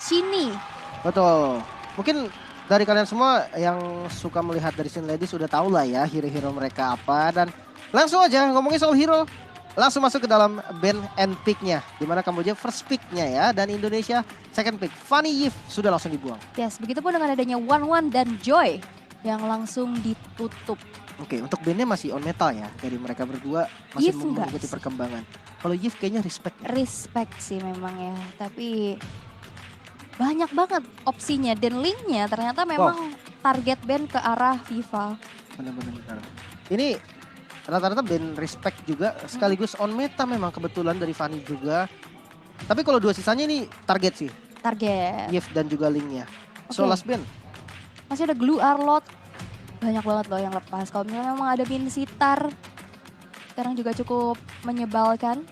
Chini. Betul. Mungkin dari kalian semua yang suka melihat dari scene ladies sudah tahu lah ya hero-hero mereka apa. Dan langsung aja ngomongin soal hero. Langsung masuk ke dalam band and pick-nya. Dimana Kamboja first pick-nya ya. Dan Indonesia second pick. Fanny Yif sudah langsung dibuang. Yes, begitupun dengan adanya One One dan Joy yang langsung ditutup. Oke, untuk bandnya masih on metal ya. Dari mereka berdua masih Yif enggak mengikuti sih. perkembangan. Kalau Yif kayaknya respect. Respect sih memang ya. Tapi banyak banget opsinya. Dan linknya ternyata memang target band ke arah FIFA. Benar-benar. Ini rata-rata band respect juga sekaligus on meta memang kebetulan dari Fanny juga. Tapi kalau dua sisanya ini target sih. Target. Yif dan juga linknya. So Oke. last band. Masih ada Glue Arlot. Banyak banget loh yang lepas. Kalau misalnya memang ada Min Sitar. Sekarang juga cukup menyebalkan.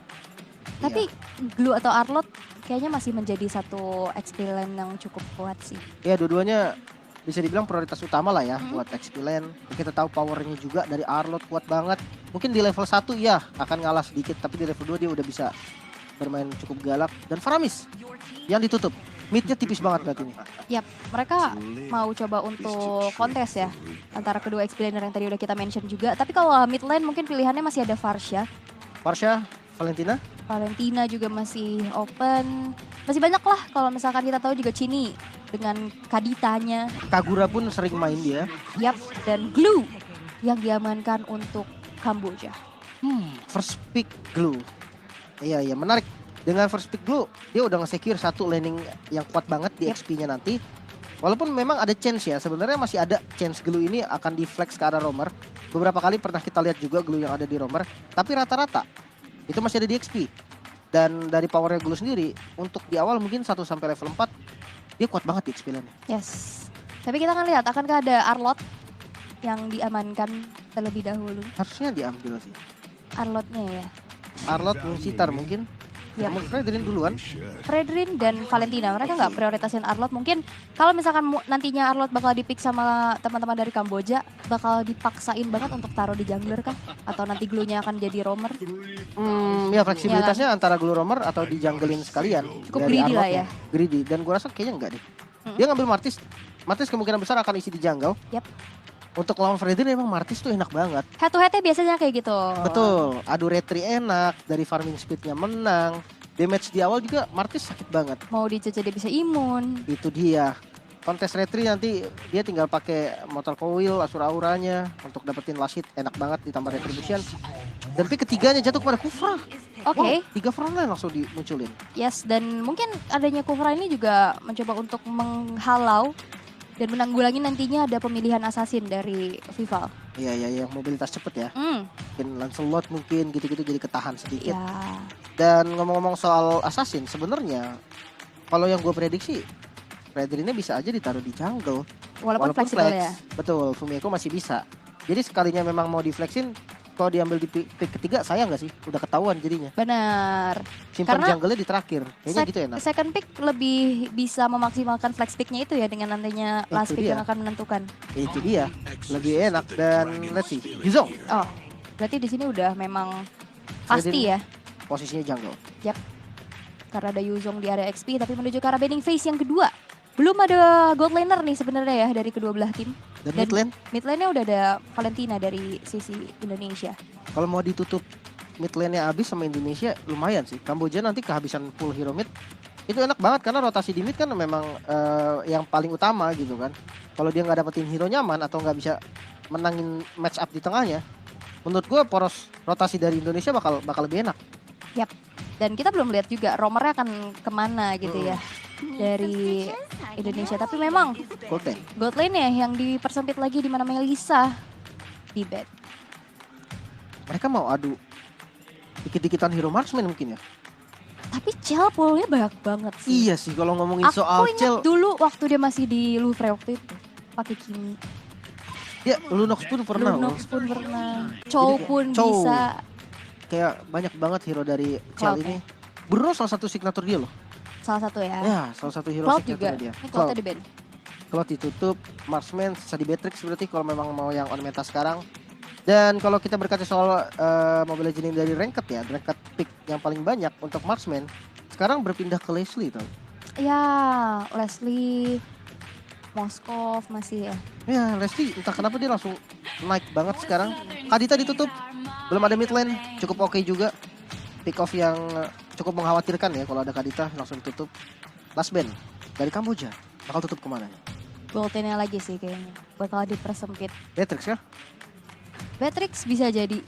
Tapi Glue atau Arlot kayaknya masih menjadi satu XP lane yang cukup kuat sih. Ya dua-duanya bisa dibilang prioritas utama lah ya buat XP lane. Kita tahu powernya juga dari Arlot kuat banget. Mungkin di level 1 ya akan ngalah sedikit. Tapi di level 2 dia udah bisa bermain cukup galak. Dan Faramis yang ditutup. Midnya tipis banget berarti ini. Yap, mereka mau coba untuk kontes ya. Antara kedua XP laner yang tadi udah kita mention juga. Tapi kalau mid lane mungkin pilihannya masih ada Farsha. Farsha, Valentina. Valentina juga masih open. Masih banyak lah kalau misalkan kita tahu juga Chini dengan Kaditanya. Kagura pun sering main dia. Yap, dan Glue yang diamankan untuk Kamboja. First pick Glue. Iya menarik. Dengan first pick Glue dia udah nge-secure satu laning yang kuat banget di XP-nya nanti. Walaupun memang ada chance ya, sebenarnya masih ada chance Glue ini akan di flex ke arah roamer. Beberapa kali pernah kita lihat juga Glue yang ada di roamer, tapi rata-rata itu masih ada di XP. Dan dari powernya Glue sendiri untuk di awal mungkin 1 sampai level 4 dia kuat banget di XP lane. Yes. Tapi kita akan lihat akankah ada Arlot yang diamankan terlebih dahulu. Harusnya diambil sih. Arlotnya ya. Arlot, Sitar mungkin. Ya. Mungkin Fredrin duluan. Fredrin dan Valentina mereka nggak prioritasin Arlot. Mungkin kalau misalkan nantinya Arlot bakal dipick sama teman-teman dari Kamboja, bakal dipaksain banget untuk taruh di jungler kah? Atau nanti Glue-nya akan jadi roamer? Ya fleksibilitasnya antara Glue roamer atau di junglein sekalian. Cukup dari greedy lah Arlotnya. ya. Greedy dan gua rasa kayaknya enggak deh. Dia ngambil Martis. Martis kemungkinan besar akan isi di jungle. Yap. Untuk lawan Fredrin emang Martis tuh enak banget. Head to headnya biasanya kayak gitu. Betul, adu retri enak, dari farming speednya menang. Damage di awal juga Martis sakit banget. Mau dicece dia bisa imun. Itu dia. Kontes retri nanti dia tinggal pakai motor coil, Asura auranya untuk dapetin last hit, enak banget ditambah retribution. Dan pick ketiganya jatuh kepada Kufra. Oke. 3 frontline langsung dimunculin. Yes, dan mungkin adanya Kufra ini juga mencoba untuk menghalau dan menanggulangi nantinya ada pemilihan assassin dari Vival. Iya yang mobilitas cepet ya. Hmm, Mungkin Lancelot mungkin gitu-gitu jadi ketahan sedikit. ya. Dan ngomong-ngomong soal assassin sebenarnya kalau yang gue prediksi Fredrinnya bisa aja ditaruh di jungle. Walaupun fleksibel ya. Betul, Fumiko masih bisa. Jadi sekalinya memang mau diflexin, kalau diambil di pick ketiga sayang nggak sih? Udah ketahuan jadinya. Benar. Simpan Karena jungle-nya di terakhir. Kayaknya gitu enak. Second pick lebih bisa memaksimalkan flex picknya itu ya dengan nantinya last Itu pick dia. yang akan menentukan. Itu dia. Lebih enak dan let's see. Yuzong Oh, berarti di sini udah memang pasti ya. posisinya jungle. Karena ada Yuzong di area XP tapi menuju ke arah bending phase yang kedua. Belum ada gold laner nih sebenarnya ya dari kedua belah tim. Dan mid lane, Mid lane-nya udah ada Valentina dari sisi Indonesia. kalau mau ditutup mid lane-nya habis sama Indonesia lumayan sih. Kamboja nanti kehabisan full hero mid. Itu enak banget karena rotasi di mid kan memang yang paling utama gitu kan. Kalau dia nggak dapetin hero nyaman atau nggak bisa menangin match up di tengahnya, menurut gue poros rotasi dari Indonesia bakal lebih enak. Dan kita belum lihat juga romernya akan kemana gitu ya dari Indonesia. Tapi memang Golden. gold lane ya yang dipersempit lagi di mana Melisa di bed. Mereka mau adu dikit-dikitan hero marksman mungkin ya. Tapi Cel poolnya banyak banget sih. Iya sih kalau ngomongin Aku soal ingat Cel, dulu waktu dia masih di Louvre waktu itu pakai Kimi. ya Lunox pun pernah loh. Lunox pun pernah. Chow pun Chow. bisa. Kayak banyak banget hero dari Cloud Cel ini. Bruno salah satu signature dia loh. Salah satu ya. Ya, salah satu hero Cloud juga. signature dia. Ini Cloudnya di band. Cloud ditutup, Marksman bisa di Beatrix berarti kalau memang mau yang on meta sekarang. Dan kalau kita berkaca soal Mobile Legends dari ranked ya, ranked pick yang paling banyak untuk Marksman sekarang berpindah ke Leslie tau. Ya, Leslie, Moskov masih ya. Ya Leslie entah kenapa dia langsung naik banget sekarang. Kadita ditutup, belum ada mid lane, cukup oke juga. Pick off yang cukup mengkhawatirkan ya kalau ada Kadita langsung ditutup. Last band dari Kamboja, bakal tutup kemana nih? Boltenya lagi sih kayaknya, bakal dipersempit. Beatrix ya? Beatrix bisa jadi.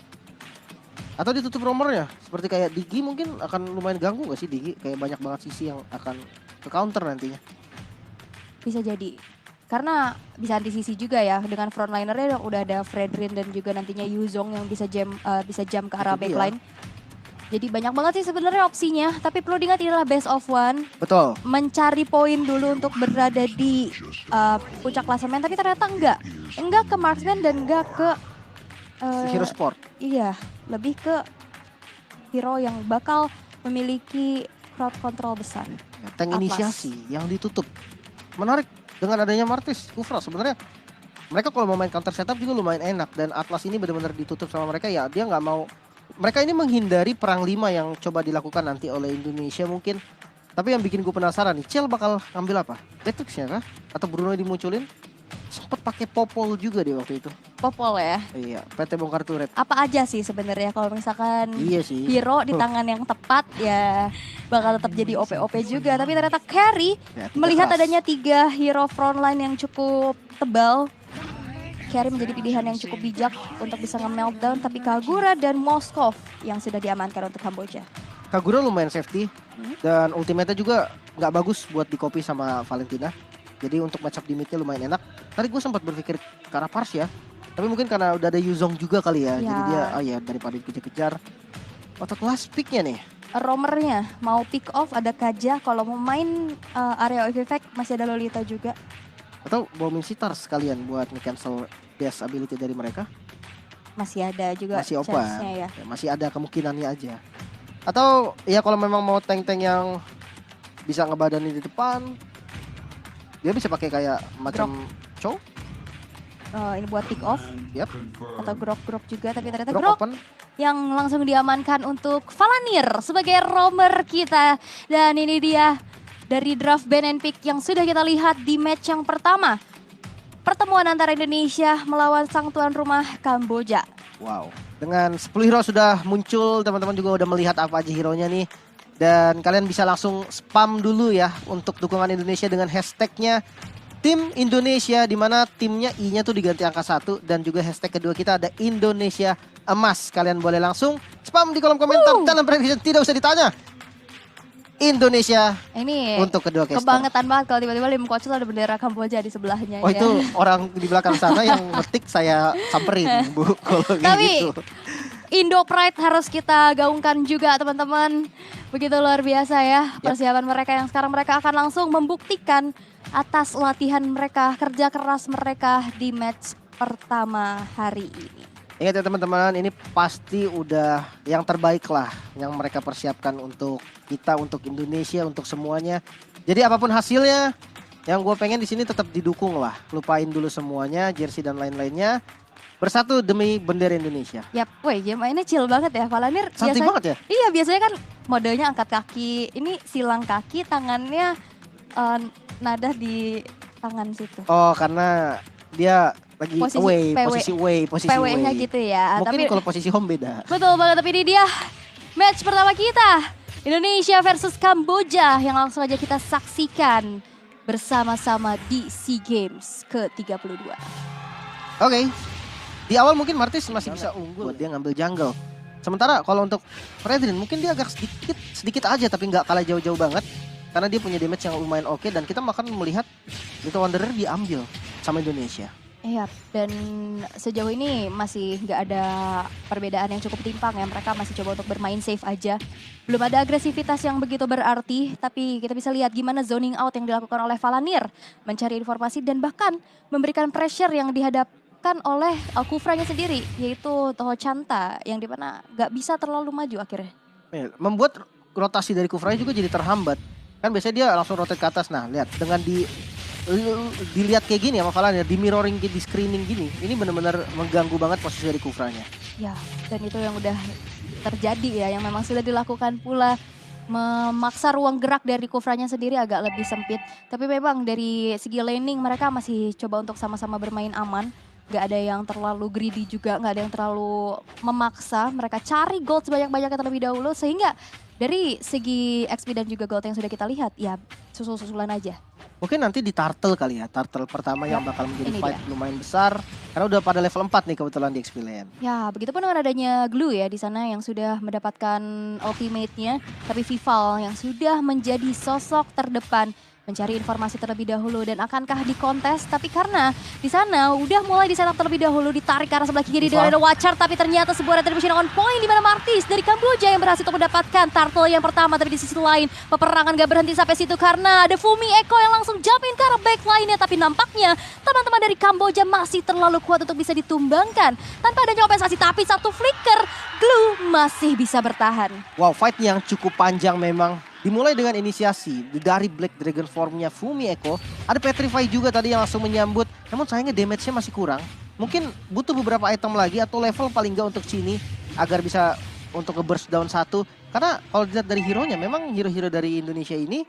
Atau ditutup romernya, seperti kayak Digi mungkin akan lumayan ganggu gak sih Digi? Kayak banyak banget sisi yang akan ke counter nantinya. Bisa jadi. Karena bisa anti sisi juga ya, dengan frontlinernya udah ada Fredrin dan juga nantinya Yuzong yang bisa jam ke arah Itu dia. backline. Jadi banyak banget sih sebenarnya opsinya, tapi perlu diingat inilah best of one. Betul. Mencari poin dulu untuk berada di puncak klasemen, tapi ternyata enggak ke marksman dan enggak ke Hero Sport. iya, lebih ke hero yang bakal memiliki crowd control besar. Ya, tank Atlas. inisiasi yang ditutup. Menarik dengan adanya Martis, Kufra sebenarnya. Mereka kalau mau main counter setup juga lumayan enak. Dan Atlas ini benar-benar ditutup sama mereka ya. Dia nggak mau, mereka ini menghindari perang 5 yang coba dilakukan nanti oleh Indonesia mungkin. Tapi yang bikin gue penasaran nih, Cel bakal ambil apa? Beatrix ya kah? Atau Bruno dimunculin? Sempet pakai Popol juga di waktu itu. Popol ya. Iya, PT Bongkar Turret. Apa aja sih sebenarnya kalau misalkan Iya sih. hero di tangan yang tepat ya bakal tetap jadi OP-OP juga. Tapi ternyata carry Ya, tiga melihat kelas. adanya 3 hero frontline yang cukup tebal. Carry menjadi pilihan yang cukup bijak untuk bisa nge-meltdown. Tapi Kagura dan Moskov yang sudah diamankan untuk Kamboja. Kagura lumayan safety. Dan ultimate-nya juga nggak bagus buat di copy sama Valentina. Jadi untuk matchup di mid-nya lumayan enak. Tadi gue sempat berpikir ke arah Pars ya. Tapi mungkin karena udah ada Yuzong juga kali ya. Jadi Ya. dia, oh ya daripada dikejar-kejar. Otot last pick-nya nih. Romernya mau pick off ada Kaja. Kalau mau main area of effect masih ada Lolita juga. Atau bombing sitar sekalian buat nge-cancel dash ability dari mereka. Masih ada juga Masih open. chance-nya ya. Ya, masih ada kemungkinannya aja. Atau ya kalau memang mau tank-tank yang bisa ngebadanin di depan. Dia bisa pakai kayak macam Chow. Ini buat pick off Yap. atau grok-grok juga. Tapi ternyata Drop grok open. yang langsung diamankan untuk Valanir sebagai roamer kita. Dan ini dia dari draft ban and pick yang sudah kita lihat di match yang pertama. Pertemuan antara Indonesia melawan sang tuan rumah Kamboja. Wow. Dengan 10 hero sudah muncul, teman-teman juga udah melihat apa aja hero-nya nih. Dan kalian bisa langsung spam dulu ya untuk dukungan Indonesia dengan hashtagnya Tim Indonesia, di mana timnya I-nya tuh diganti angka 1 dan juga hashtag kedua kita ada Indonesia Emas. Kalian boleh langsung spam di kolom komentar dalam prediction, tidak usah ditanya. Indonesia Ini untuk kedua caster. kebangetan banget kalau tiba-tiba Lim Kochel ada bendera Kamboja di sebelahnya. Oh ya. itu orang di belakang sana yang ngetik saya samperin Bu kalau kayak Tapi gitu. Indo Pride harus kita gaungkan juga teman-teman. Begitu luar biasa ya persiapan mereka yang sekarang mereka akan langsung membuktikan atas latihan mereka, kerja keras mereka di match pertama hari ini. Ingat ya teman-teman, ini pasti udah yang terbaik lah yang mereka persiapkan untuk kita, untuk Indonesia, untuk semuanya. Jadi apapun hasilnya, yang gue pengen di sini tetap didukung lah. Lupain dulu semuanya, jersey dan lain-lainnya. Bersatu demi bendera Indonesia. Yap, woi game mainnya chill banget ya. Valanir Santai biasanya, banget ya? iya biasanya kan modenya angkat kaki, ini silang kaki, tangannya nada di tangan situ. Oh karena dia lagi Posisi away, PW. posisi away, posisi PW-nya away. gitu ya. Mungkin Tapi kalau posisi home beda. betul banget, tapi ini dia match pertama kita. Indonesia versus Kamboja yang langsung aja kita saksikan bersama-sama di SEA Games ke-32. Oke. Di awal mungkin Martis masih bisa unggul, dia ngambil jungle. Sementara kalau untuk Fredrin mungkin dia agak sedikit aja tapi nggak kalah jauh-jauh banget. Karena dia punya damage yang lumayan oke dan kita akan melihat Little Wanderer diambil sama Indonesia. Iya, dan sejauh ini masih nggak ada perbedaan yang cukup timpang ya. Mereka masih coba untuk bermain safe aja. Belum ada agresivitas yang begitu berarti, tapi kita bisa lihat gimana zoning out yang dilakukan oleh Valanir. Mencari informasi dan bahkan memberikan pressure yang dihadapkan oleh Kufranya sendiri, yaitu Toho Chanta, yang dimana nggak bisa terlalu maju akhirnya. Membuat rotasi dari Kufranya juga jadi terhambat. Kan biasanya dia langsung rotate ke atas. Nah lihat, dengan dilihat kayak gini sama Valanir, di mirroring, di screening gini, ini benar-benar mengganggu banget posisi dari Kufranya. Ya, dan itu yang udah terjadi ya, yang memang sudah dilakukan pula memaksa ruang gerak dari Kufranya sendiri agak lebih sempit. Tapi memang dari segi laning mereka masih coba untuk sama-sama bermain aman. Gak ada yang terlalu greedy juga, gak ada yang terlalu memaksa. Mereka cari gold sebanyak-banyaknya terlebih dahulu. Sehingga dari segi XP dan juga gold yang sudah kita lihat, ya susul-susulan aja. Mungkin nanti di turtle kali ya, turtle pertama yang bakal menjadi ini fight dia. lumayan besar. Karena udah pada level 4 nih kebetulan di XP Lane. Ya, begitupun dengan adanya Glue ya di sana yang sudah mendapatkan ultimate-nya. Tapi Vival yang sudah menjadi sosok terdepan mencari informasi terlebih dahulu dan akankah dikontes, tapi karena di sana udah mulai di setup terlebih dahulu, ditarik ke arah sebelah kiri dengan ada Watcher, tapi ternyata sebuah retribution on point di mana Martis dari Kamboja yang berhasil untuk mendapatkan turtle yang pertama. Tapi di sisi lain peperangan gak berhenti sampai situ karena ada Fumi Eko yang langsung jump in ke arah backline-nya, tapi nampaknya teman-teman dari Kamboja masih terlalu kuat untuk bisa ditumbangkan tanpa adanya kompensasi. Tapi satu flicker, Glue masih bisa bertahan. Wow, fight yang cukup panjang memang. Dimulai dengan inisiasi dari Black Dragon formnya Fumi Eko. Ada Petrify juga tadi yang langsung menyambut. Namun sayangnya damage-nya masih kurang. Mungkin butuh beberapa item lagi atau level paling nggak untuk Cini agar bisa untuk nge-burst down satu. Karena kalau dilihat dari hero-nya, memang hero-hero dari Indonesia ini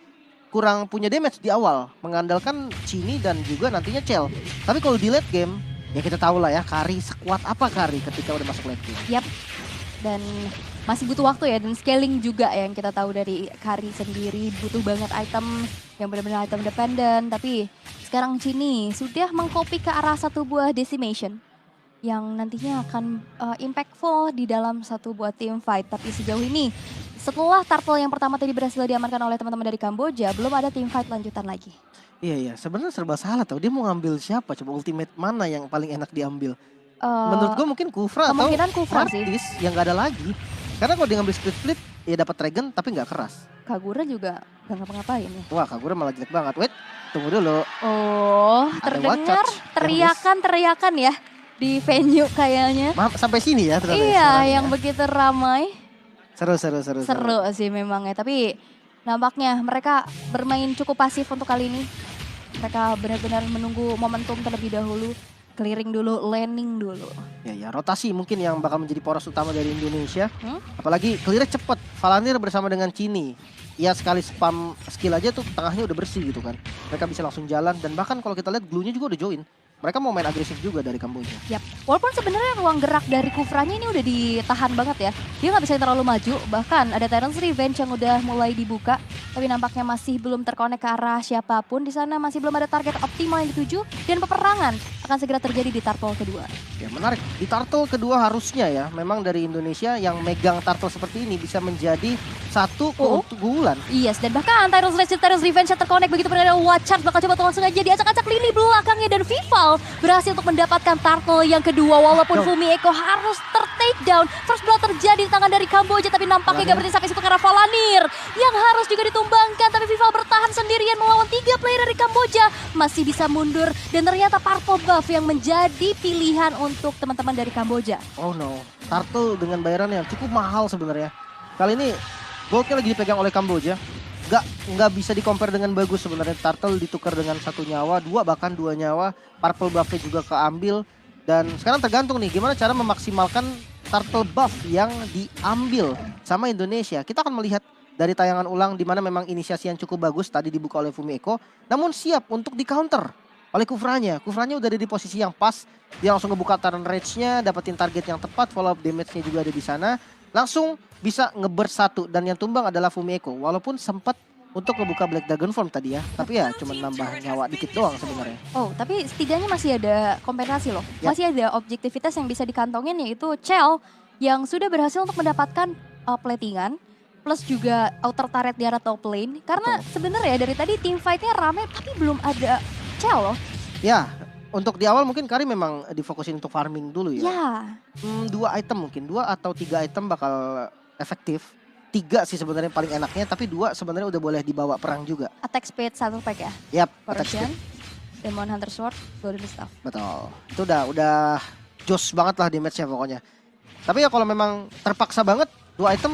kurang punya damage di awal. Mengandalkan Cini dan juga nantinya Chell. Tapi kalau di late game, ya kita tahu lah ya Kari sekuat apa Kari ketika udah masuk late game. Yap. Dan masih butuh waktu ya, dan scaling juga ya yang kita tahu dari Kari sendiri, butuh banget item yang benar-benar item dependent. Tapi sekarang Cini sudah mengcopy ke arah satu buah decimation yang nantinya akan impactful di dalam satu buah team fight. Tapi sejauh ini setelah turtle yang pertama tadi berhasil diamankan oleh teman-teman dari Kamboja, belum ada team fight lanjutan lagi. Iya, sebenarnya serba salah tau. Dia mau ngambil siapa? Coba ultimate mana yang paling enak diambil? Menurut gue mungkin Kufra atau kemungkinan Kufra sih. Martis yang gak ada lagi. Karena kalau dia ngambil split flip, ya dapat Dragon tapi nggak keras. Kagura juga gak ngapa-ngapain ya. Wah, Kagura malah jelek banget. Wait, tunggu dulu. Oh, Ada terdengar Watchers, teriakan-teriakan ya di venue kayaknya. Maaf, sampai sini ya ternyata. Iya, suaranya. yang begitu ramai. Seru. Seru sih memang ya, tapi nampaknya mereka bermain cukup pasif untuk kali ini. Mereka benar-benar menunggu momentum terlebih dahulu. Clearing dulu, landing dulu. Ya, rotasi mungkin yang bakal menjadi poros utama dari Indonesia. Apalagi clear cepet. Valanir bersama dengan Cini. Ya sekali spam skill aja tuh tengahnya udah bersih gitu kan. Mereka bisa langsung jalan dan bahkan kalau kita lihat Glue-nya juga udah join. Mereka mau main agresif juga dari Kamboja. Yap, walaupun sebenarnya ruang gerak dari Kufranya ini udah ditahan banget ya. Dia nggak bisa terlalu maju, bahkan ada Tyrant's Revenge yang udah mulai dibuka. Tapi nampaknya masih belum terkonek ke arah siapapun. Di sana masih belum ada target optimal yang dituju. Dan peperangan akan segera terjadi di turtle kedua. Ya menarik, di turtle kedua harusnya ya. Memang dari Indonesia yang megang turtle seperti ini bisa menjadi satu keunggulan. Yes, dan bahkan Tyrant's Revenge yang terkonek begitu pada Watchard bakal coba langsung aja diacak-acak lini belakangnya. Dan Vival berhasil untuk mendapatkan turtle yang kedua walaupun Fumi Eko harus ter-takedown. First blood terjadi di tangan dari Kamboja tapi nampaknya gak berhenti sampai situ karena Valanir yang harus juga ditumbangkan. Tapi Vival bertahan sendirian melawan 3 player dari Kamboja. Masih bisa mundur dan ternyata purple buff yang menjadi pilihan untuk teman-teman dari Kamboja. Oh no, turtle dengan bayaran yang cukup mahal sebenarnya. Kali ini goldnya lagi dipegang oleh Kamboja. Nggak bisa di-compare dengan bagus sebenarnya. Turtle ditukar dengan 1 nyawa, 2 bahkan 2 nyawa. Purple buff-nya juga keambil. Dan sekarang tergantung nih gimana cara memaksimalkan turtle buff yang diambil sama Indonesia. Kita akan melihat dari tayangan ulang di mana memang inisiasi yang cukup bagus tadi dibuka oleh Fumi Eko. Namun siap untuk di-counter oleh Kufranya. Kufranya udah ada di posisi yang pas. Dia langsung ngebuka turn range-nya, dapetin target yang tepat, follow up damage-nya juga ada di sana. Langsung bisa nge-burst 1 dan yang tumbang adalah Fumi Eko. Walaupun sempat untuk ngebuka Black Dragon Form tadi ya. Tapi ya cuma nambah nyawa dikit doang sebenarnya. Oh, tapi setidaknya masih ada kompensasi loh. Ya. Masih ada objektivitas yang bisa dikantongin yaitu Chell yang sudah berhasil untuk mendapatkan platingan. Plus juga outer turret di arah top lane. Karena sebenarnya dari tadi team fight-nya rame tapi belum ada Chell loh. Ya, untuk di awal mungkin Kari memang difokusin untuk farming dulu ya. Ya. 2 item mungkin, 2 atau 3 item bakal efektif. 3 sih sebenarnya paling enaknya, tapi 2 sebenarnya udah boleh dibawa perang juga. Attack speed 1 pack ya. Yap, attack Corrosion, speed. Demon Hunter Sword, Golden Staff. Betul. Itu udah jos banget lah damage-nya pokoknya. Tapi ya kalau memang terpaksa banget 2 item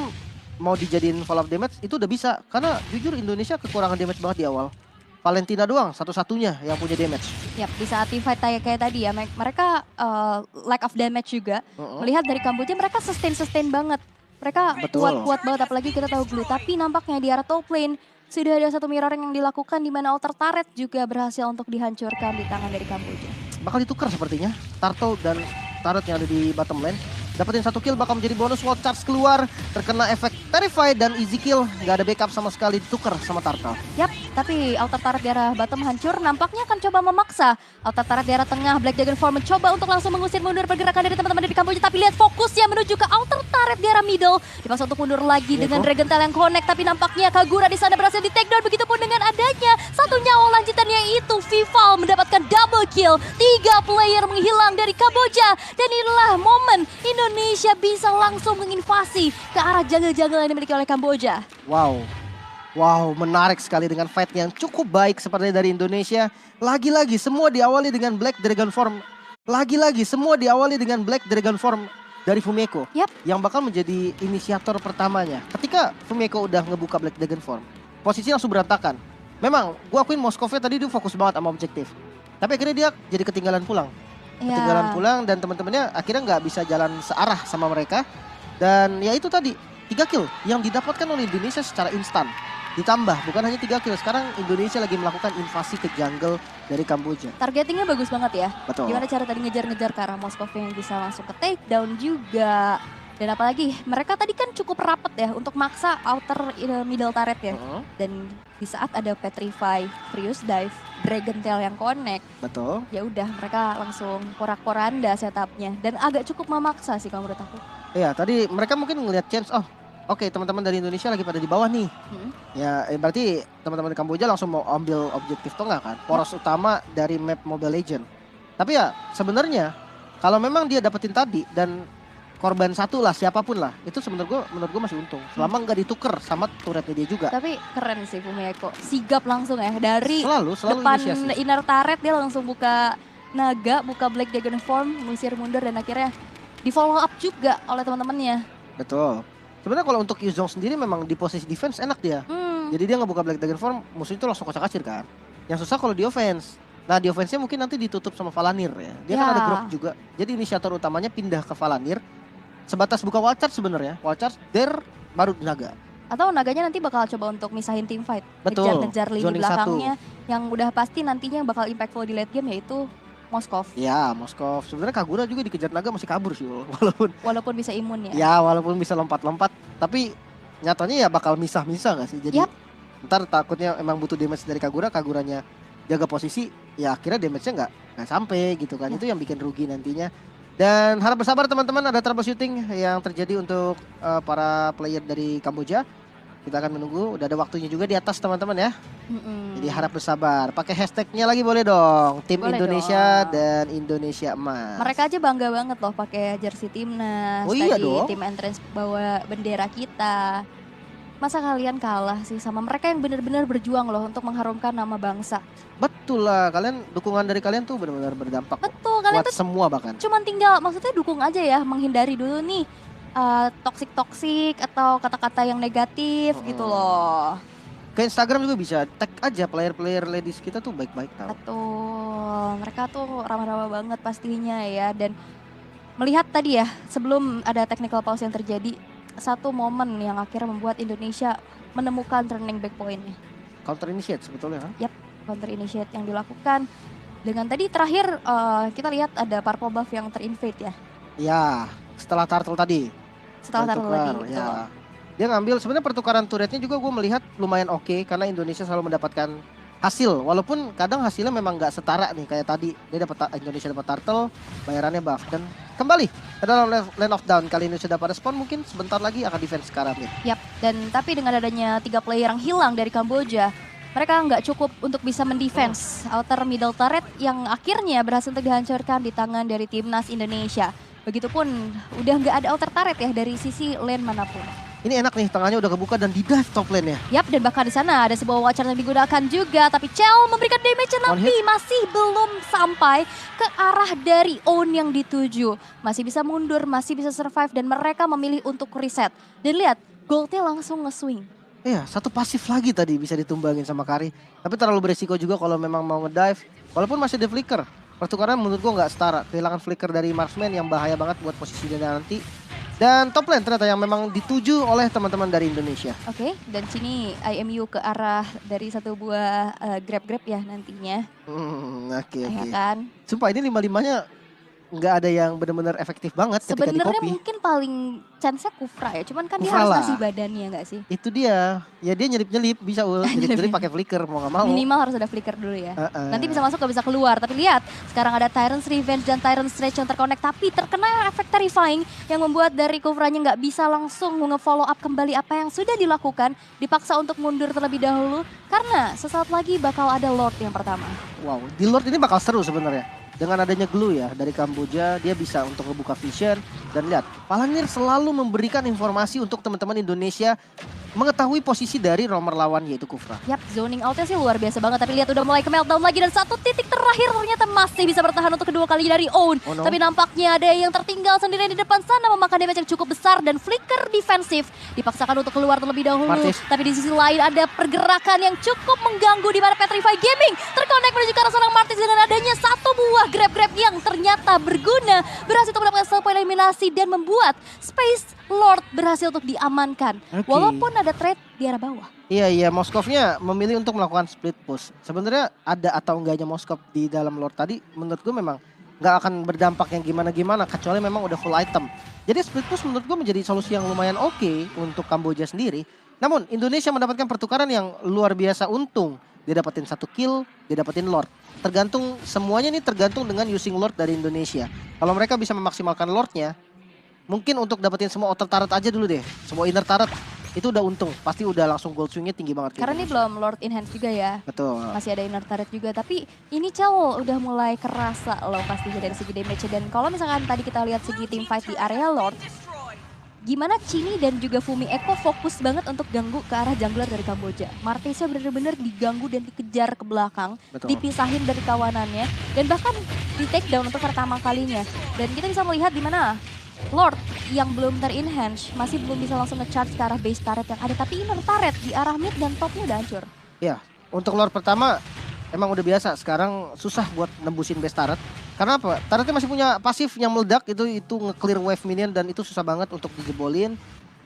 mau dijadiin follow up damage itu udah bisa. Karena jujur Indonesia kekurangan damage banget di awal. Valentina doang satu-satunya yang punya damage. Yap, di saat team fight kayak tadi ya, mereka lack of damage juga. Melihat dari Kamboja mereka sustain banget. Mereka Betul. kuat-kuat banget, apalagi kita tahu Glue. Tapi nampaknya di area top lane sudah ada satu mirroring yang dilakukan di mana Altar Turret juga berhasil untuk dihancurkan di tangan dari Kamboja. Bakal ditukar sepertinya. Turtle dan turret yang ada di bottom lane. Dapetin 1 kill bakal menjadi bonus. Wall charge keluar. Terkena efek Terrify dan easy kill. Gak ada backup sama sekali, ditukar sama Turtle. Yap, tapi Altar Turret di arah bottom hancur. Nampaknya akan coba memaksa Altar Turret di arah tengah. Black Dragon Form mencoba untuk langsung mengusir mundur pergerakan dari teman-teman dari Kamboja. Tapi lihat fokusnya menuju ke Altar Turret di arah middle. Dipaksa untuk mundur lagi dengan Dragon Tail yang connect. Tapi nampaknya Kagura di sana berhasil di take down. Begitupun dengan adanya satu nyawa lanjutan yaitu Vival mendapatkan double kill. 3 player menghilang dari Kamboja. Dan inilah momen Indonesia bisa langsung menginvasi ke arah jungle-jungle yang dimiliki oleh Kamboja. Wow, menarik sekali dengan fight yang cukup baik seperti dari Indonesia. Lagi-lagi semua diawali dengan Black Dragon Form. Lagi-lagi semua diawali dengan Black Dragon Form dari Fumeko. Yap. Yang bakal menjadi inisiator pertamanya. Ketika Fumeko udah ngebuka Black Dragon Form, posisi langsung berantakan. Memang, gua akuin Moskovnya tadi dia fokus banget sama objektif. Tapi akhirnya dia jadi ketinggalan pulang. Ketinggalan pulang dan teman-temannya akhirnya nggak bisa jalan searah sama mereka. Dan ya itu tadi, 3 kill yang didapatkan oleh Indonesia secara instan. Ditambah, bukan hanya 3 kill, sekarang Indonesia lagi melakukan invasi ke jungle dari Kamboja. Targetingnya bagus banget ya. Betul. Gimana cara tadi ngejar-ngejar ke arah Moskov yang bisa langsung ke takedown juga. Dan apalagi mereka tadi kan cukup rapet ya untuk maksa outer middle turret ya. Dan di saat ada Petrify, Furious Dive, Dragon Tail yang connect. Betul. Ya udah mereka langsung porak-poranda setupnya. Dan agak cukup memaksa sih kalau menurut aku. Iya, tadi mereka mungkin ngelihat chance, oke, teman-teman dari Indonesia lagi pada di bawah nih. Ya, berarti teman-teman di Kamboja langsung mau ambil objektif tengah kan. Poros utama dari map Mobile Legend. Tapi ya sebenarnya kalau memang dia dapetin tadi dan korban satu lah, siapapun lah, itu menurut gua masih untung. Selama nggak dituker sama turretnya dia juga. Tapi keren sih Fumeko. Sigap langsung ya dari Selalu depan inisiasi. inner turret dia langsung buka naga, buka Black Dragon Form, mengusir mundur dan akhirnya di follow up juga oleh teman-temannya. Betul. Sebenarnya kalau untuk Yuzong sendiri memang di posisi defense enak dia. Jadi dia ngebuka Black Dragon Form, musuh itu langsung kocak-kacir kan. Yang susah kalau di offense. Nah di offense-nya mungkin nanti ditutup sama Valanir ya. Dia kan ada Grok juga. Jadi inisiator utamanya pindah ke Valanir. Sebatas buka wall charge sebenarnya. Wall charge, baru naga. Atau naganya nanti bakal coba untuk misahin team fight. Betul. Ngejar-ngejar lini Zoning belakangnya. Yang udah pasti nantinya bakal impactful di late game yaitu Moskov. Ya, Moskov. Sebenarnya Kagura juga dikejar naga masih kabur sih, Walaupun bisa imun ya. Ya, walaupun bisa lompat-lompat, tapi nyatanya ya bakal misah-misah gak sih? Jadi ntar takutnya emang butuh damage dari Kagura, Kaguranya jaga posisi, ya akhirnya damage-nya nggak sampai gitu kan. Itu yang bikin rugi nantinya. Dan harap bersabar teman-teman, ada troubleshooting yang terjadi untuk para player dari Kamboja. Kita akan menunggu, udah ada waktunya juga di atas teman-teman ya. Jadi harap bersabar. Pakai hashtagnya lagi boleh dong. Tim Boleh Indonesia dong. dan Indonesia Emas. Mereka aja bangga banget loh pakai jersey timnas. Oh iya Tadi dong. tim entrance bawa bendera kita. Masa kalian kalah sih sama mereka yang benar-benar berjuang loh untuk mengharumkan nama bangsa. Betul lah, dukungan dari kalian tuh benar-benar berdampak. Betul, kalian Buat tuh semua bahkan. cuman tinggal maksudnya dukung aja ya, menghindari dulu nih toksik-toksik atau kata-kata yang negatif gitu loh. Ke Instagram juga bisa tag aja player-player ladies kita tuh baik-baik tau. Betul, mereka tuh ramah-ramah banget pastinya ya. Dan melihat tadi ya sebelum ada technical pause yang terjadi, satu momen yang akhirnya membuat Indonesia menemukan turning back point-nya. Counter initiate sebetulnya kan? Yap, counter initiate yang dilakukan. Dengan tadi terakhir kita lihat ada purple buff yang terinvade ya. Ya, setelah turtle tadi. Setelah taruh lagi gitu. Ya. Dia ngambil sebenarnya pertukaran turretnya juga gue melihat lumayan oke karena Indonesia selalu mendapatkan hasil. Walaupun kadang hasilnya memang nggak setara nih kayak tadi dia dapat Indonesia dapat turtle, bayarannya buff dan kembali ke dalam lane of down. Kali ini sudah pada spawn, mungkin sebentar lagi akan defense sekarang nih. Yap, dan tapi dengan adanya 3 player yang hilang dari Kamboja, mereka nggak cukup untuk bisa mendefense outer middle turret yang akhirnya berhasil untuk dihancurkan di tangan dari timnas Indonesia. Begitupun udah nggak ada outer turret ya dari sisi lane manapun. Ini enak nih, tengahnya udah kebuka dan di dive top lane-nya. Yap, dan bahkan di sana ada sebuah watcher yang digunakan juga, tapi Chell memberikan damage tapi masih belum sampai ke arah dari own yang dituju. Masih bisa mundur, masih bisa survive dan mereka memilih untuk reset. Dan lihat, goldnya langsung nge-swing. Iya, satu pasif lagi tadi bisa ditumbangin sama Kari. Tapi terlalu beresiko juga kalau memang mau ngedive. Walaupun masih ada flicker. Pertukaran menurut gua nggak setara. Kehilangan flicker dari marksman yang bahaya banget buat posisi dia nanti. Dan top lane ternyata yang memang dituju oleh teman-teman dari Indonesia. Oke, dan sini IMU ke arah dari satu buah grab-grab ya nantinya. Oke. Ya kan? Sumpah ini 5-5-nya nggak ada yang benar-benar efektif banget ketika di Sebenarnya copy. mungkin paling chance-nya Kufra ya, cuman kan dia Kufra harus lah. ngasih badannya nggak sih? Itu dia. Ya dia nyelip-nyelip bisa nyelip-nyelip pakai flicker mau nggak mau. Minimal harus ada flicker dulu ya. Heeh. Nanti bisa masuk gak bisa keluar. Tapi lihat, sekarang ada Tyrant's Revenge dan Tyrant's Stretch yang terkonek. Tapi terkena efek Terrifying yang membuat dari Kufranya nggak bisa langsung nge-follow up kembali apa yang sudah dilakukan. Dipaksa untuk mundur terlebih dahulu. Karena sesaat lagi bakal ada Lord yang pertama. Wow, di Lord ini bakal seru sebenarnya. Dengan adanya glue ya dari Kamboja, dia bisa untuk ngebuka vision. Dan lihat, Palantir selalu memberikan informasi untuk teman-teman Indonesia mengetahui posisi dari romer lawan yaitu Kufra. Yap, zoning outnya sih luar biasa banget. Tapi lihat udah mulai ke meltdown lagi. Dan satu titik terakhir ternyata masih bisa bertahan untuk kedua kalinya dari Own. Oh no. Tapi nampaknya ada yang tertinggal sendirian di depan sana memakan damage yang cukup besar. Dan flicker defensif dipaksakan untuk keluar terlebih dahulu. Martis. Tapi di sisi lain ada pergerakan yang cukup mengganggu di mana Petrify Gaming terkonek menuju ke arah seorang Martis dengan adanya satu buah grab-grab yang ternyata berguna. Berhasil untuk mendapatkan satu poin eliminasi dan membuat Space Lord berhasil untuk diamankan. Oke. Walaupun ada trade di arah bawah. Iya, Moskovnya memilih untuk melakukan split push. Sebenarnya ada atau enggaknya Moskov di dalam Lord tadi menurut gue memang nggak akan berdampak yang gimana-gimana kecuali memang udah full item. Jadi split push menurut gue menjadi solusi yang lumayan oke untuk Kamboja sendiri. Namun Indonesia mendapatkan pertukaran yang luar biasa untung. Dia dapetin 1 kill, dia dapetin Lord. Tergantung semuanya nih tergantung dengan using Lord dari Indonesia. Kalau mereka bisa memaksimalkan Lordnya, mungkin untuk dapetin semua outer turret aja dulu deh. Semua inner turret itu udah untung. Pasti udah langsung gold swingnya tinggi banget. Karena ini belum Lord in hand juga ya. Betul. Masih ada inner turret juga. Tapi ini Cel udah mulai kerasa loh pastinya dari segi damage. Dan kalau misalkan tadi kita lihat segi team fight di area Lord. Gimana Chini dan juga Fumi Eko fokus banget untuk ganggu ke arah jungler dari Kamboja. Martesnya bener-bener diganggu dan dikejar ke belakang. Betul. Dipisahin dari kawanannya. Dan bahkan di take down untuk pertama kalinya. Dan kita bisa melihat di mana Lord yang belum ter-enhance masih belum bisa langsung nge-charge ke arah base turret yang ada. Tapi inner turret di arah mid dan topnya udah hancur. Ya, untuk Lord pertama emang udah biasa. Sekarang susah buat nembusin base turret. Karena apa? Turretnya masih punya pasif yang meledak itu nge-clear wave minion dan itu susah banget untuk dijebolin.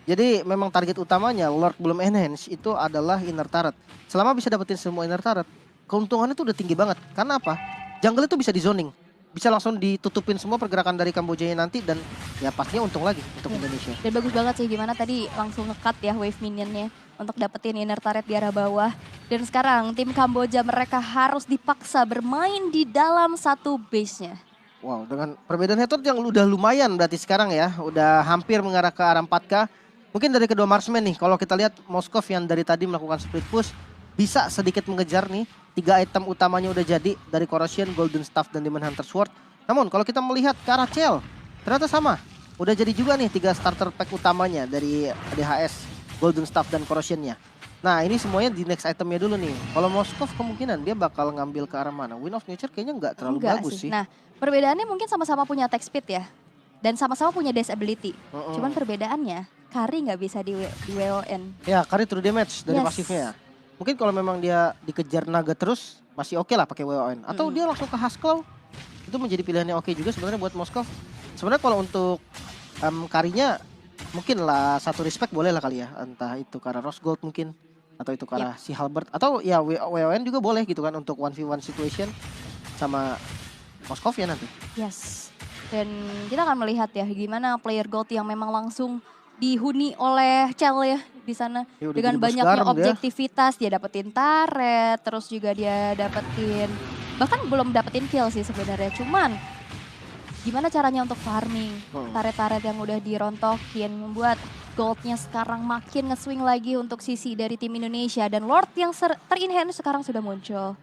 Jadi memang target utamanya Lord belum enhance itu adalah inner turret. Selama bisa dapetin semua inner turret, keuntungannya tuh udah tinggi banget. Karena apa? Jungle itu bisa di zoning. Bisa langsung ditutupin semua pergerakan dari Kambojanya nanti dan ya pastinya untung lagi untuk Indonesia. Dan bagus banget sih gimana tadi langsung nge-cut ya wave minionnya untuk dapetin inner turret di arah bawah. Dan sekarang tim Kamboja mereka harus dipaksa bermain di dalam satu base-nya. Wow, dengan perbedaan headshot yang udah lumayan berarti sekarang ya. Udah hampir mengarah ke arah 4K. Mungkin dari kedua marksman nih, kalau kita lihat Moskov yang dari tadi melakukan split push, bisa sedikit mengejar nih. 3 item utamanya udah jadi dari Corrosion, Golden Staff, dan Demon Hunter Sword. Namun kalau kita melihat ke arah Cel, ternyata sama. Udah jadi juga nih 3 starter pack utamanya dari DHS, Golden Staff, dan Corrosionnya. Nah ini semuanya di next itemnya dulu nih. Kalau Moskov kemungkinan dia bakal ngambil ke arah mana? Wind of Nature kayaknya nggak terlalu Enggak bagus sih. Nah perbedaannya mungkin sama-sama punya attack speed ya. Dan sama-sama punya dash ability. Cuman perbedaannya, Kari nggak bisa di WON. Ya, Kari true damage dari Yes. pasifnya. Mungkin kalau memang dia dikejar naga terus, masih oke lah pakai WON. Atau dia langsung ke Husklaw, itu menjadi pilihan yang oke juga sebenarnya buat Moskov. Sebenarnya kalau untuk Karinya, mungkin lah satu respect boleh lah kali ya. Entah itu karena Rose Gold mungkin, atau itu karena si Halbert. Atau ya WON juga boleh gitu kan untuk 1v1 situation sama Moskov ya nanti. Yes. Dan kita akan melihat ya gimana player gold yang memang langsung dihuni oleh Cel ya di sana. Ya, udah Dengan jadi bos banyaknya garam dia. objektivitas, dia dapetin turret, terus juga dia dapetin, bahkan belum dapetin kill sih sebenarnya. Cuman gimana caranya untuk farming turret-turret yang udah dirontokin, membuat goldnya sekarang makin nge-swing lagi untuk sisi dari tim Indonesia. Dan Lord yang ter-enhance sekarang sudah muncul.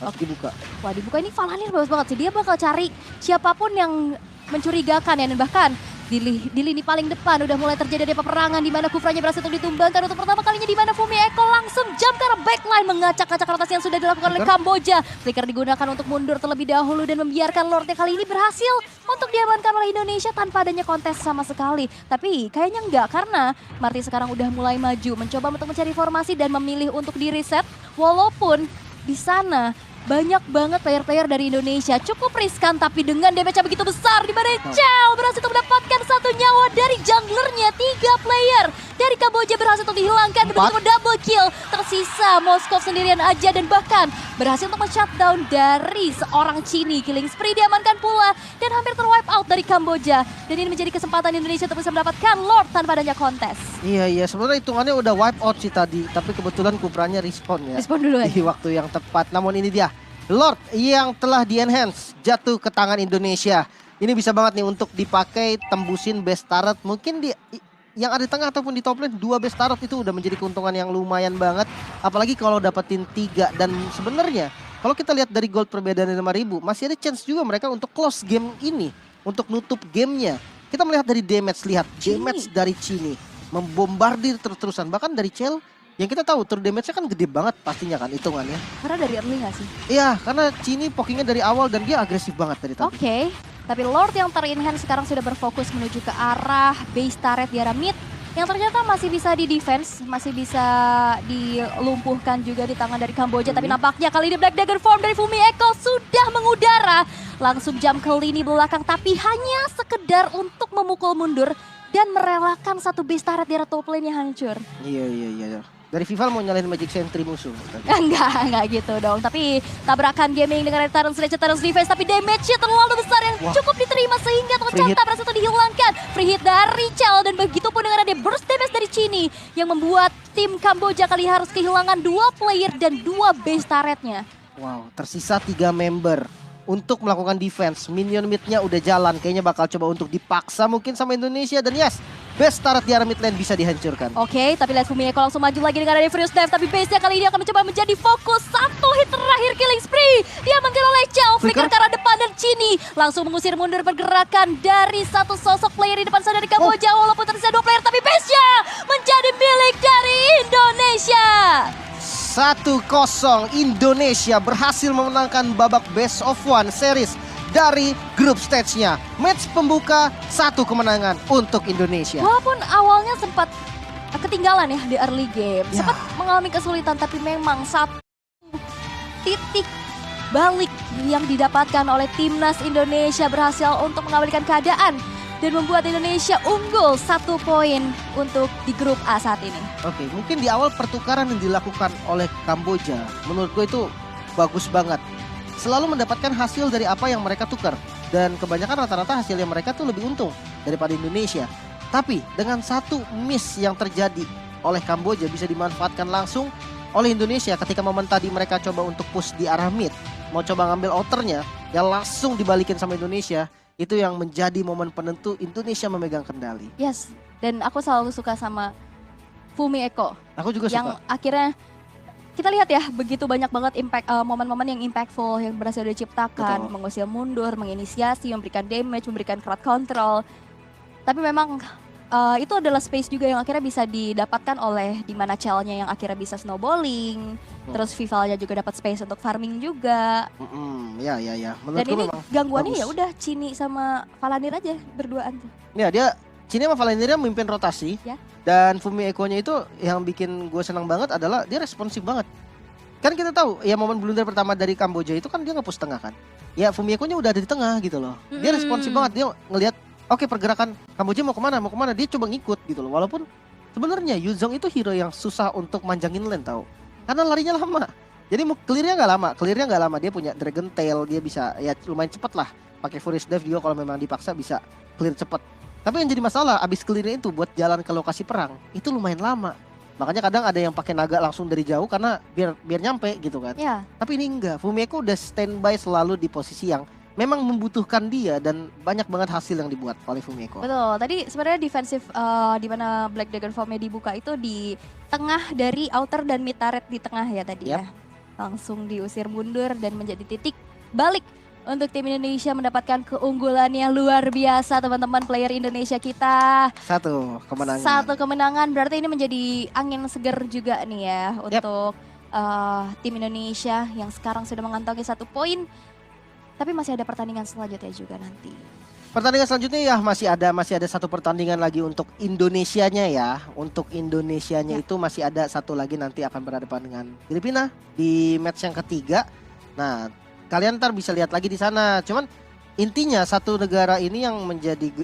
Harus dibuka. Wah dibuka ini Valanir bagus banget sih. Dia bakal cari siapapun yang mencurigakan ya. Dan bahkan di lini paling depan udah mulai terjadi ada peperangan di mana Kufranya berhasil untuk ditumbangkan untuk pertama kalinya di mana Fumi Eko langsung jump ke arah backline mengacak-acak rotasi yang sudah dilakukan oleh Kamboja. Flicker digunakan untuk mundur terlebih dahulu dan membiarkan Lordnya kali ini berhasil untuk diamankan oleh Indonesia tanpa adanya kontes sama sekali. Tapi kayaknya enggak karena Marty sekarang udah mulai maju mencoba untuk mencari formasi dan memilih untuk di reset walaupun di sana banyak banget player-player dari Indonesia. Cukup riskan tapi dengan damage begitu besar di mana Cel berhasil untuk mendapatkan mendapatkan satu nyawa dari junglernya. 3 player dari Kamboja berhasil untuk dihilangkan. Begitu double kill. Tersisa Moskov sendirian aja dan bahkan berhasil untuk men-shutdown dari seorang Chini. Killing spree diamankan pula dan hampir terwipe out dari Kamboja. Dan ini menjadi kesempatan Indonesia untuk bisa mendapatkan Lord tanpa adanya kontes. Iya, sebenarnya hitungannya udah wipe out sih tadi, tapi kebetulan Kubranya respon ya. Respon dulu Di waktu yang tepat. Namun ini dia Lord yang telah di-enhance jatuh ke tangan Indonesia. Ini bisa banget nih untuk dipakai tembusin base turret. Mungkin di yang ada di tengah ataupun di top lane 2 base turret itu udah menjadi keuntungan yang lumayan banget. Apalagi kalau dapetin 3. Dan sebenarnya kalau kita lihat dari gold perbedaan 5.000, masih ada chance juga mereka untuk close game ini, untuk nutup gamenya. Kita melihat dari damage, lihat damage dari Chini membombardir terus-terusan, bahkan dari Chell yang kita tahu true damage-nya kan gede banget pastinya kan hitungannya. Karena dari early gak sih? Iya, karena Chini pokingnya dari awal dan dia agresif banget dari tadi. Oke, tapi Lord yang ter-enhance sekarang sudah berfokus menuju ke arah base turret di arah mid. Yang ternyata masih bisa di defense, masih bisa dilumpuhkan juga di tangan dari Kamboja. Tapi nampaknya kali ini Black Dagger form dari Fumi Eko sudah mengudara. Langsung jump ke lini belakang, tapi hanya sekedar untuk memukul mundur dan merelakan satu base turret di arah top lane yang hancur. Iya. Dari Vival mau nyalain Magic Sentry musuh. Enggak gitu dong. Tapi tabrakan gaming dengan Terrence Defense, tapi damage-nya terlalu besar yang cukup diterima sehingga tercatat berhasil dihilangkan. Free hit dari Chell dan begitu pun dengan ada burst damage dari Chini yang membuat tim Kamboja kali harus kehilangan 2 player dan 2 base turretnya. Wow, tersisa 3 member untuk melakukan defense. Minion mid-nya udah jalan, kayaknya bakal coba untuk dipaksa mungkin sama Indonesia. Dan yes, base turret di arah mid lane bisa dihancurkan. Oke, tapi lihat Fumi Eko langsung maju lagi dengan ada Furious Dive. Tapi base-nya kali ini akan mencoba menjadi fokus. 1 hit terakhir killing spree. Diamankan oleh Chell. Flicker ke arah depan dan Chini langsung mengusir mundur pergerakan dari satu sosok player di depan sana dari Kamboja. Walaupun tersisa 2 player, tapi base-nya menjadi milik dari Indonesia. 1-0 Indonesia berhasil memenangkan babak best of 1 series dari grup stage-nya. Match pembuka 1 kemenangan untuk Indonesia. Walaupun awalnya sempat ketinggalan ya di early game, sempat mengalami kesulitan, tapi memang satu titik balik yang didapatkan oleh timnas Indonesia berhasil untuk mengalihkan keadaan dan membuat Indonesia unggul 1 poin untuk di grup A saat ini. Oke, mungkin di awal pertukaran yang dilakukan oleh Kamboja menurut gue itu bagus banget. Selalu mendapatkan hasil dari apa yang mereka tukar. Dan kebanyakan rata-rata hasil yang mereka tuh lebih untung daripada Indonesia. Tapi dengan satu miss yang terjadi oleh Kamboja bisa dimanfaatkan langsung oleh Indonesia ketika momen tadi mereka coba untuk push di arah mid. Mau coba ngambil outernya yang langsung dibalikin sama Indonesia. Itu yang menjadi momen penentu Indonesia memegang kendali. Yes, dan aku selalu suka sama Fumi Eko. Aku juga yang suka. Akhirnya kita lihat ya begitu banyak banget impact momen-momen yang impactful yang berhasil diciptakan. Betul. Mengusir mundur, menginisiasi, memberikan damage, memberikan crowd control. Tapi memang itu adalah space juga yang akhirnya bisa didapatkan oleh dimana Chell-nya yang akhirnya bisa snowballing. Terus Vivalnya juga dapat space untuk farming juga. Ya. Dan ini gangguannya ya udah Chini sama Valanir aja berduaan tuh. Ya dia Chini sama Valanir memimpin rotasi. Ya. Dan Fumi Eko-nya itu yang bikin gue senang banget adalah dia responsif banget. Kan kita tahu ya momen blunder pertama dari Kamboja itu kan dia nge-push tengah kan. Ya Fumi Eko-nya udah ada di tengah gitu loh. Dia responsif banget, dia ngelihat oke, pergerakan Kamboja mau kemana, dia coba ngikut gitu loh. Walaupun sebenarnya Yuzong itu hero yang susah untuk manjangin lane tau. Karena larinya lama. Jadi clearnya nggak lama. Dia punya Dragon Tail, dia bisa ya lumayan cepet lah. Pakai Furious Dive juga kalau memang dipaksa bisa clear cepet. Tapi yang jadi masalah abis clearnya itu buat jalan ke lokasi perang itu lumayan lama. Makanya kadang ada yang pakai naga langsung dari jauh karena biar nyampe gitu kan. Ya. Tapi ini enggak. Fumi Eko udah standby selalu di posisi yang memang membutuhkan dia dan banyak banget hasil yang dibuat oleh Fumi Eko. Betul, tadi sebenarnya defensif di mana Black Dragon Formnya dibuka itu di tengah dari outer dan mid turret di tengah ya tadi ya. Langsung diusir mundur dan menjadi titik balik untuk tim Indonesia mendapatkan keunggulannya luar biasa teman-teman player Indonesia kita. 1 kemenangan. 1 kemenangan berarti ini menjadi angin seger juga nih ya untuk tim Indonesia yang sekarang sudah mengantongi 1 poin. Tapi masih ada pertandingan selanjutnya juga nanti. Pertandingan selanjutnya ya masih ada 1 pertandingan lagi untuk Indonesianya ya. Untuk Indonesianya itu masih ada 1 lagi nanti akan berhadapan dengan Filipina di match yang ketiga. Nah, kalian ntar bisa lihat lagi di sana. Cuman intinya satu negara ini yang menjadi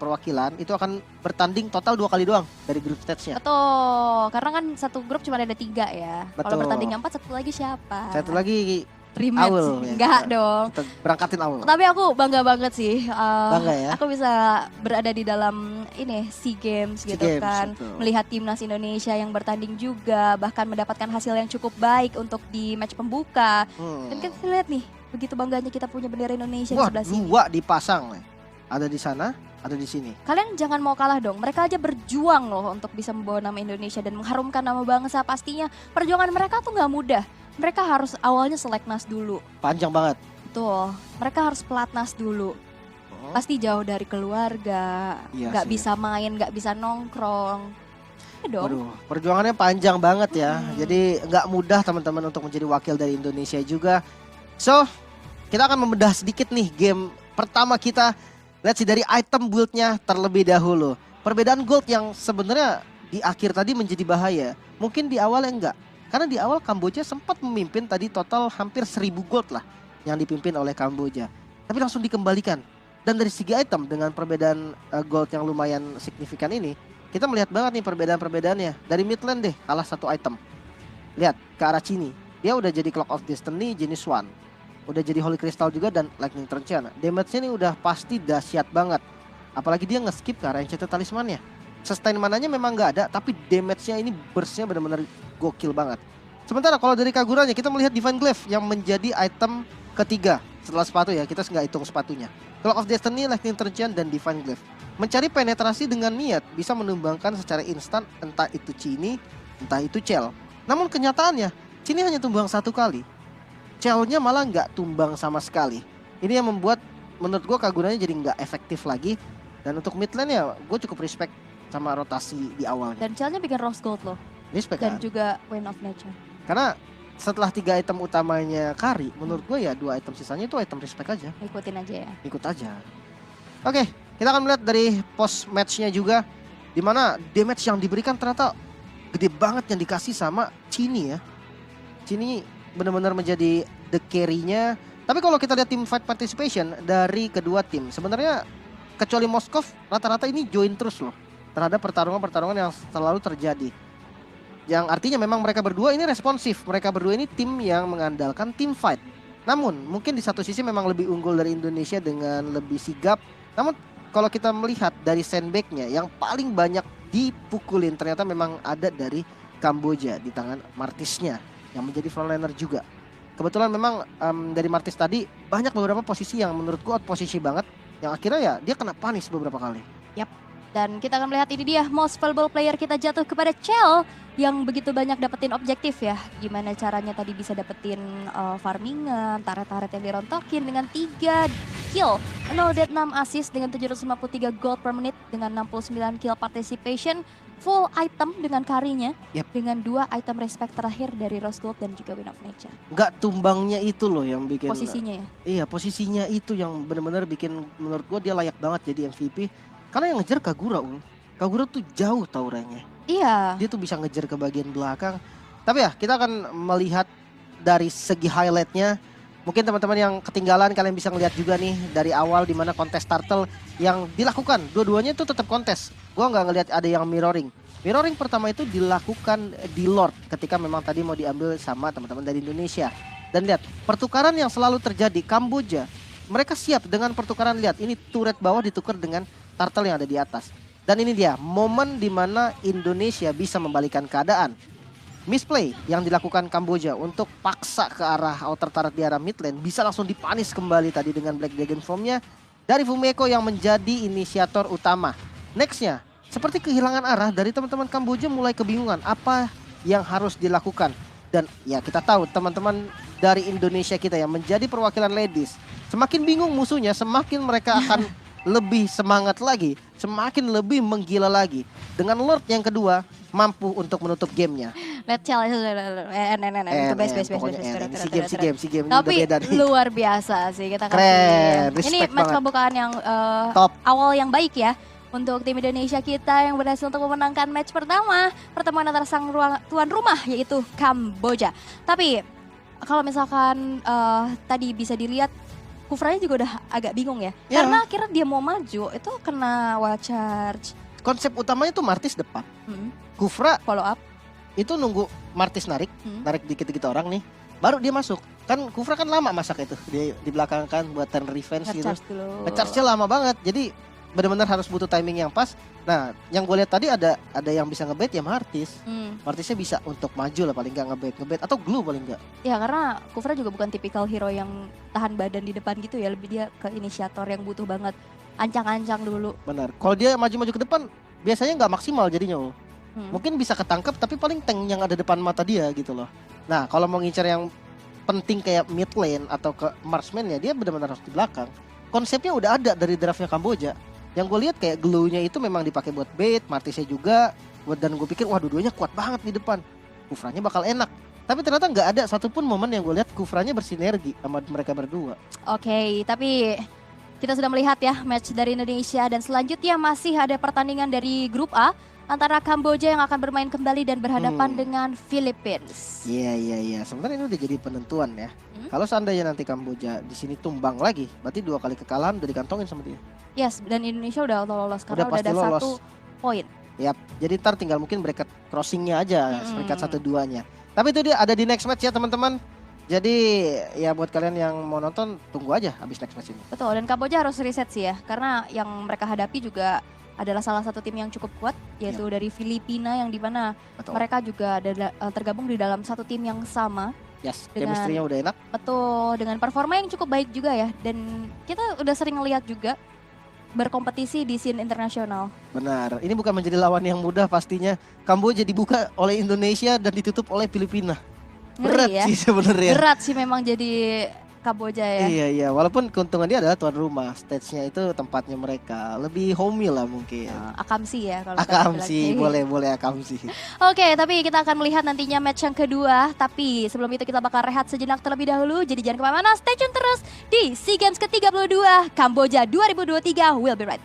perwakilan itu akan bertanding total 2 kali doang dari group stage-nya. Betul, karena kan satu grup cuma ada 3 ya. Kalau Betul. bertanding 4, satu lagi siapa? Satu lagi rematch. Aul, ya, Enggak kita- dong. kita berangkatin awal. Tapi aku bangga banget sih. Bangga ya? Aku bisa berada di dalam ini SEA Games SEA gitu Games, kan. betul. Melihat timnas Indonesia yang bertanding juga, bahkan mendapatkan hasil yang cukup baik untuk di match pembuka. Dan kita lihat nih, begitu bangganya kita punya bendera Indonesia di Wah, sebelah sini. 2 dipasang nih. Ada di sana, ada di sini. Kalian jangan mau kalah dong. Mereka aja berjuang loh untuk bisa membawa nama Indonesia dan mengharumkan nama bangsa. Pastinya perjuangan mereka tuh nggak mudah. Mereka harus awalnya seleknas dulu. Panjang banget. Betul. Mereka harus pelatnas dulu. Pasti jauh dari keluarga, Iya nggak sih. bisa main, nggak bisa nongkrong. Ya dong. Waduh, perjuangannya panjang banget ya. Hmm. Jadi nggak mudah teman-teman untuk menjadi wakil dari Indonesia juga. So, kita akan membedah sedikit nih game pertama kita. Let's see dari item build-nya terlebih dahulu. Perbedaan gold yang sebenarnya di akhir tadi menjadi bahaya. Mungkin di awalnya enggak. Karena di awal Kamboja sempat memimpin tadi total hampir 1000 gold lah yang dipimpin oleh Kamboja. Tapi langsung dikembalikan. Dan dari segi item dengan perbedaan gold yang lumayan signifikan ini, kita melihat banget nih perbedaan-perbedaannya. Dari mid lane deh kalah 1 item. Lihat ke arah sini. Dia udah jadi Clock of Destiny jenis 1. Udah jadi Holy Crystal juga dan Lightning Transcend. Damage-nya ini udah pasti dahsyat banget. Apalagi dia nge-skip ke arah Enchanted Talisman-nya. Sustain mananya memang nggak ada, tapi damage-nya ini burst-nya benar-benar gokil banget. Sementara kalau dari Kaguranya kita melihat Divine Glaive yang menjadi item ketiga setelah sepatu ya, kita nggak hitung sepatunya. Clock of Destiny, Lightning Transcend, dan Divine Glaive. Mencari penetrasi dengan niat bisa menumbangkan secara instan entah itu Chini, entah itu Chell. Namun kenyataannya Chini hanya tumbang 1 kali. Chell-nya malah nggak tumbang sama sekali. Ini yang membuat menurut gue Kaguranya jadi nggak efektif lagi. Dan untuk mid lane ya gue cukup respect sama rotasi di awalnya. Dan Chell-nya bikin Rose Gold loh. Respect Dan kan? juga Wind of Nature. Karena setelah 3 item utamanya Kari, menurut gue ya 2 item sisanya itu item respect aja. Ikutin aja ya. Ikut aja. Oke, kita akan melihat dari post matchnya juga, dimana damage yang diberikan ternyata gede banget yang dikasih sama Chini ya. Chini benar-benar menjadi the carry-nya. Tapi kalau kita lihat team fight participation dari kedua tim, sebenarnya kecuali Moskov rata-rata ini join terus loh terhadap pertarungan-pertarungan yang selalu terjadi. Yang artinya memang mereka berdua ini responsif. Mereka berdua ini tim yang mengandalkan team fight. Namun mungkin di satu sisi memang lebih unggul dari Indonesia dengan lebih sigap. Namun kalau kita melihat dari sandbag-nya yang paling banyak dipukulin ternyata memang ada dari Kamboja di tangan Martisnya yang menjadi frontliner juga. Kebetulan memang dari Martis tadi banyak beberapa posisi yang menurut gua out posisi banget. Yang akhirnya ya dia kena punish beberapa kali. Dan kita akan melihat ini dia most valuable player kita jatuh kepada Chell yang begitu banyak dapetin objektif ya. Gimana caranya tadi bisa dapetin farmingan, taret-taret yang dirontokin dengan 3 kill, 0 death 6 assist dengan 753 gold per menit dengan 69 kill participation, full item dengan karinya, Yap. dengan 2 item respect terakhir dari Rose Gold dan juga Wind of Nature. Nggak tumbangnya itu loh yang bikin. Posisinya ya. Iya, posisinya itu yang benar-benar bikin menurut gua dia layak banget jadi MVP. Karena yang ngejar Kagura, Kagura tuh jauh tau range-nya. Iya. Dia tuh bisa ngejar ke bagian belakang. Tapi ya kita akan melihat dari segi highlightnya. Mungkin teman-teman yang ketinggalan kalian bisa ngeliat juga nih dari awal di mana kontes turtle yang dilakukan. Dua-duanya itu tetap kontes. Gua nggak ngelihat ada yang mirroring. Mirroring pertama itu dilakukan di Lord ketika memang tadi mau diambil sama teman-teman dari Indonesia. Dan lihat pertukaran yang selalu terjadi Kamboja. Mereka siap dengan pertukaran, lihat ini turret bawah ditukar dengan turtle yang ada di atas. Dan ini dia momen di mana Indonesia bisa membalikan keadaan. Misplay yang dilakukan Kamboja untuk paksa ke arah outer turret di arah mid lane bisa langsung dipanis kembali tadi dengan Black Dragon Form-nya dari Fumeko yang menjadi inisiator utama. Nextnya, seperti kehilangan arah dari teman-teman Kamboja mulai kebingungan apa yang harus dilakukan. Dan ya kita tahu teman-teman dari Indonesia kita yang menjadi perwakilan ladies, semakin bingung musuhnya, semakin mereka akan lebih semangat lagi, semakin lebih menggila lagi. Dengan Lord yang kedua mampu untuk menutup gamenya. Let Chell itu best. Pokoknya si game ini Tapi udah beda nih. luar biasa sih kita Keren, kasih. Ini respect match banget. pembukaan yang Top. awal yang baik ya untuk tim Indonesia kita yang berhasil untuk memenangkan match pertama pertemuan antara sang tuan rumah yaitu Kamboja. Tapi kalau misalkan tadi bisa dilihat Kufranya juga udah agak bingung ya. Ya. Karena akhirnya dia mau maju itu kena wall charge. Konsep utamanya tuh Martis depan. Hmm, Kufra follow up. itu nunggu Martis narik Hmm. dikit-dikit orang nih, baru dia masuk. Kan Kufra kan lama masak itu di belakang kan buat turn revenge gitu. Nge-charge dulu. Nge-charge-nya lama banget, jadi benar-benar harus butuh timing yang pas. Nah, yang gue lihat tadi ada yang bisa ngebait ya Martis. Hmm. Martisnya bisa untuk maju lah paling nggak ngebait atau glue paling nggak. Ya karena Kufra juga bukan tipikal hero yang tahan badan di depan gitu ya. Lebih dia ke inisiator yang butuh banget ancang-ancang dulu. Benar. Kalau dia maju-maju ke depan biasanya nggak maksimal jadinya. Hmm. Mungkin bisa ketangkep tapi paling tank yang ada depan mata dia gitu loh. Nah, kalau mau ngincer yang penting kayak mid lane atau ke marksman ya dia benar-benar harus di belakang. Konsepnya udah ada dari draftnya Kamboja. Yang gue lihat kayak glue-nya itu memang dipakai buat bait, Martisnya juga. Dan gue pikir wah dua-duanya kuat banget di depan. Kufranya bakal enak. Tapi ternyata nggak ada satupun momen yang gue lihat Kufranya bersinergi sama mereka berdua. Oke, tapi kita sudah melihat ya match dari Indonesia dan selanjutnya masih ada pertandingan dari grup A antara Kamboja yang akan bermain kembali dan berhadapan dengan Philippines. Iya. Sebenarnya ini udah jadi penentuan ya. Hmm? Kalau seandainya nanti Kamboja di sini tumbang lagi, berarti 2 kali kekalahan udah dikantongin sama dia. Yes, dan Indonesia udah lolos karena udah pasti ada lolos. 1 poin. Yap, jadi ntar tinggal mungkin bracket crossingnya aja, Mm-mm. peringkat 1-2-nya. Tapi itu dia ada di next match ya teman-teman. Jadi ya buat kalian yang mau nonton tunggu aja habis next match ini. Betul, dan Kamboja harus riset sih ya karena yang mereka hadapi juga adalah salah satu tim yang cukup kuat yaitu dari Filipina yang dimana Betul. mereka juga tergabung di dalam satu tim yang sama. Yes, dengan- chemistry-nya udah enak. Betul, dengan performa yang cukup baik juga ya. Dan kita udah sering ngeliat juga berkompetisi di scene internasional. Benar. Ini bukan menjadi lawan yang mudah pastinya. Kamboja dibuka oleh Indonesia dan ditutup oleh Filipina. Berat Ngeri ya. sih sebenarnya. Berat sih memang jadi Kamboja ya. Iya. Walaupun keuntungan dia adalah tuan rumah. Stage-nya itu tempatnya mereka. Lebih homey lah mungkin. Akamsi ya kalau kita Akamsi, bilang. boleh Akamsi. Oke, tapi kita akan melihat nantinya match yang kedua. Tapi sebelum itu kita bakal rehat sejenak terlebih dahulu. Jadi jangan kemana-mana, stay tune terus di SEA Games ke-32 Kamboja 2023. We'll be right back.